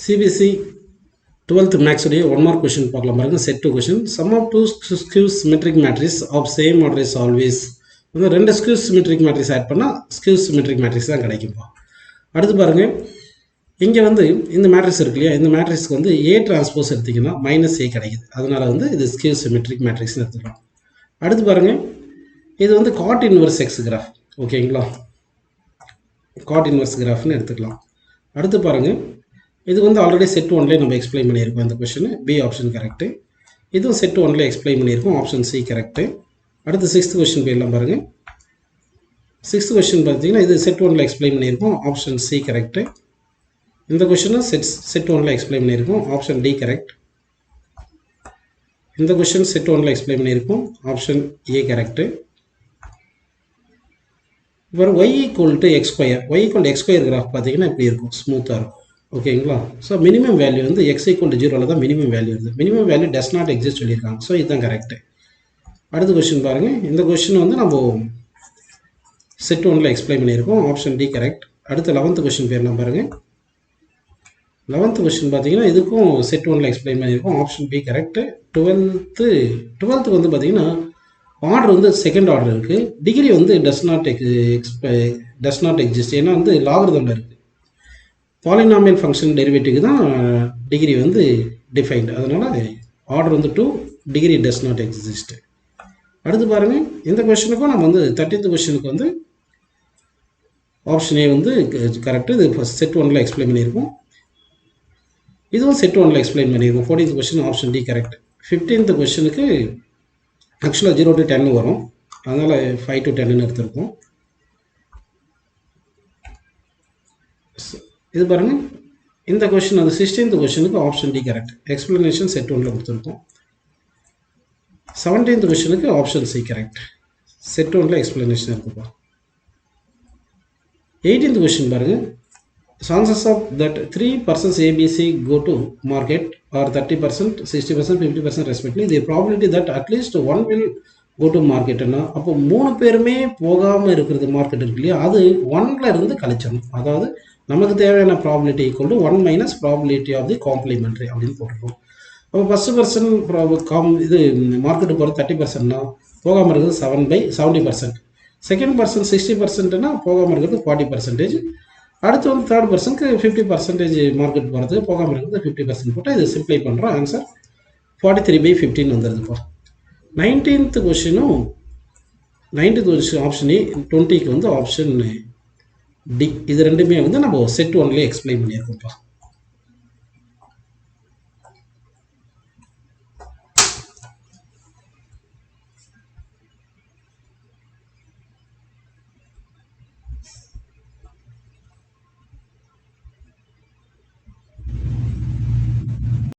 CBSE 12th maths உடைய 1 mark question பார்க்கலாம் பாருங்க. Set 2 question. Sum of two skew symmetric matrix of same order is always. வந்து ரெண்டு skew symmetric matrix add பண்ணால் skew symmetric matrix தான் கிடைக்கும்பா. அடுத்து பாருங்க, இங்கே வந்து இந்த மேட்ரிக்ஸ் இருக்கு இல்லையா, இந்த மேட்ரிக்ஸ்க்கு வந்து ஏ டிரான்ஸ்போஸ் எடுத்திங்கன்னா -A கிடைக்குது. அதனால வந்து இது ஸ்கியூ சிமெட்ரிக் மேட்ரிக்ஸ்னு எடுத்துக்கலாம். அடுத்து பாருங்க, இது வந்து காட் இன்வர்ஸ் எக்ஸ் கிராஃப். ஓகேங்களா, காட் இன்வர்ஸ் கிராஃப்னு எடுத்துக்கலாம். அடுத்து பாருங்க, இது வந்து ஆல்ரெடி செட் 1லேயே நம்ம எக்ஸ்பிளைன் பண்ணியிருக்கோம். இந்த கொஸ்டின் பி ஆப்ஷன் கரெக்டு. இதுவும் செட் 1லேயே எக்ஸ்பிளைன் பண்ணியிருக்கோம். Option C correct. அடுத்து 6th கொஸ்டின் போயிடலாம் பாருங்க. 6th கொஸ்டின் பார்த்தீங்கன்னா இது செட் 1ல எக்ஸ்பிளைன் பண்ணியிருக்கோம். Option C correct. இந்த கொஸ்டினும் செட் 1ல எக்ஸ்பிளைன் பண்ணியிருக்கோம். Option D correct. இந்த கொஸ்டின் செட் 1ல எக்ஸ்பிளைன் பண்ணியிருக்கோம். Option A correct. இப்போ y = x square, y = x square graph பார்த்தீங்கன்னா இப்படி இருக்கும், ஸ்மூத்தாக இருக்கும். ஓகேங்களா, ஸோ மினிமம் வேல்யூ வந்து x = 0ல தான் மினிமம் வேல்யூ இருக்குது. Minimum value does not exist சொல்லியிருக்காங்க. ஸோ இதுதான் கரெக்டு. அடுத்த கொஸ்டின் பாருங்கள். இந்த கொஸ்டின் வந்து நம்ம செட் 1ல எக்ஸ்பிளைன் பண்ணியிருக்கோம். Option D correct. அடுத்து 11th கொஸ்டின் பேர் நான் பாருங்கள். 11th கொஸ்டின் பார்த்தீங்கன்னா இதுக்கும் செட் 1ல எக்ஸ்பிளைன் பண்ணியிருக்கோம். Option B correct. 12th வந்து பார்த்தீங்கன்னா ஆர்டர் வந்து செகண்ட் ஆர்டர் இருக்குது. டிகிரி வந்து டஸ் நாட் எக்ஸிஸ்ட். ஏன்னா வந்து லாகரிதமில் இருக்குது. பாலினாமியல் ஃபங்க்ஷன் டெரிவேட்டிவ்க்கு தான் டிகிரி வந்து டிஃபைன்டு. அதனால் ஆர்டர் வந்து 2, டிகிரி டஸ் நாட் எக்ஸிஸ்ட். அடுத்து பாருங்கள், இந்த கொஸ்டினுக்கும் நம்ம வந்து 13th கொஸ்டினுக்கு வந்து ஆப்ஷன் ஏ வந்து கரெக்டு. இது செட் 1ல எக்ஸ்பிளைன் பண்ணியிருக்கோம். இதுவும் செட் 1ல எக்ஸ்பிளைன் பண்ணியிருக்கோம். 14th question option D correct. 15th கொஸ்டினுக்கு ஆக்சுவலாக 0 to 10 வரும். அதனால் 5 to 10 எடுத்திருக்கோம். இது பாருங்கள், இந்த கொஸ்டின் வந்து 16th கொஸ்டினுக்கு option D correct. Explanation set 1ல கொடுத்துருக்கோம். 17th கொஸ்டினுக்கு ஆப்ஷன் சி கரெக்ட். செட் 1ல எக்ஸ்பிளனேஷன் இருக்குப்பா. 18th கொஸ்டின் பாருங்கள். Chances of that 3 persons ABC go to market are 30%, 60%, 50% respectively. The probability that at least one will go to market. அப்போ 3 பேருமே போகாமல் இருக்கிறது மார்க்கெட் இருக்கு இல்லையா, அது 1ல இருந்து கழிச்சணும். அதாவது நமக்கு தேவையான probability equal to 1 - probability of the complementary அப்படின்னு போட்டுருக்கோம். அப்போ ஃபஸ்ட்டு பர்சன் இது மார்க்கெட்டு போகிற 30%னா போகாமல் இருக்கிறது 7/70%. செகண்ட் பர்சன் 60%னா போகாமல் இருக்கிறது 40%. அடுத்து வந்து தேர்ட் பர்சனுக்கு 50% மார்க்கெட் போகிறதுக்கு போகாமல் இருக்கிறது 50% போட்டால் இது சிம்ப்ளை பண்ணுறோம். ஆன்சர் 43/15 வந்துடுதுப்பா. 19th கொஸ்டினும் 19th கொஸ்டின் ஆப்ஷன் ஏ, 20க்கு வந்து ஆப்ஷன் டி. இது ரெண்டுமே வந்து நம்ம செட் 1லேயே எக்ஸ்பிளைன் பண்ணியிருக்கோம்ப்பா.